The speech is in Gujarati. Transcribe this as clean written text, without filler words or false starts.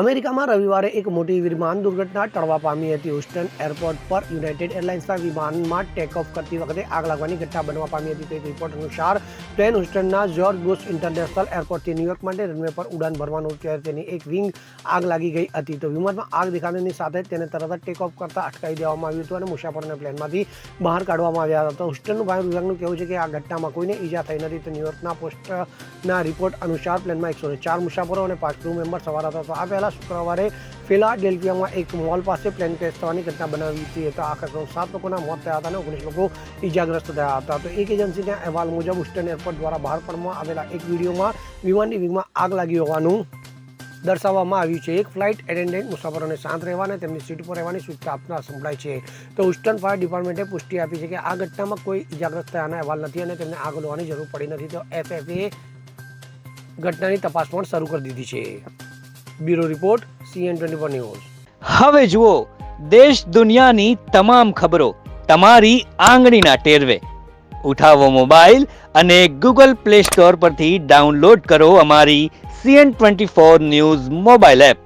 અમેરિકામાં રવિવારે એક મોટી વિમાન દુર્ઘટના ટળવા પામી હતી. હ્યુસ્ટન એરપોર્ટ પર યુનાઇટેડ એરલાઇન્સના વિમાનમાં ટેક ઓફ કરતી વખતે આગ લાગવાની ઘટના બનવા પામી હતી. એક રિપોર્ટ અનુસાર પ્લેન હ્યુસ્ટનના જ્યોર્જ બુશ ઇન્ટરનેશનલ એરપોર્ટથી ન્યૂયોર્ક માટે રનવે પર ઉડાન ભરવાનું ત્યારે તેની એક વિંગ આગ લાગી ગઈ હતી. તો વિમાનમાં આગ દેખાતાની સાથે જ તેને તરત જ ટેક ઓફ કરતા અટકાવી દેવામાં આવ્યું હતું અને મુસાફરોને પ્લેનમાંથી બહાર કાઢવામાં આવ્યા હતા. તો હ્યુસ્ટનનું વાયુ વિભાગનું કહેવું છે કે આ ઘટનામાં કોઈને ઈજા થઈ નથી. તો ન્યૂયોર્કના પોસ્ટના રિપોર્ટ અનુસાર પ્લેનમાં 104 મુસાફરો અને 5 ક્રૂ મેમ્બર સવાર હતા. તો આ પહેલા શુક્રવારે ફિલાડેલ્ફિયામાં એક મોલ પાસે પ્લેન ક્રેશ થવાની ઘટના બનાવી હતી. તો આ અકસ્માતમાં 7 લોકોના મોત થયા હતા અને 19 લોકો ઈજાગ્રસ્ત થયા હતા. તો એક એજન્સીના અહેવાલ મુજબ હ્યુસ્ટન એરપોર્ટ દ્વારા બહાર પાડવામાં આવેલા એક વિડીયોમાં વિમાનની વિંગમાં આગ લાગી હોવાનું દર્શાવવામાં આવ્યું છે. એક ફ્લાઇટ એટેન્ડન્ટ મુસાફરોને શાંત રહેવા અને તેમની સીટ પર રહેવાની સૂચના આપતા સંભળાય છે. તો હ્યુસ્ટન ફાયર ડિપાર્ટમેન્ટે પુષ્ટિ આપી છે કે આ ઘટનામાં કોઈ ઈજાગ્રસ્ત થયાના અહેવાલ નથી અને તેમને આગ લેવાની જરૂર પડી નથી. તો FAA ઘટનાની તપાસ પણ શરૂ કરી દીધી છે. Bureau report CN24 news. હવે જુઓ દેશ દુનિયાની તમામ ખબરો તમારી આંગળીના ટેરવે. ઉઠાવો મોબાઈલ અને Google Play Store પરથી ડાઉનલોડ કરો અમારી CN24 ન્યૂઝ મોબાઈલ એપ.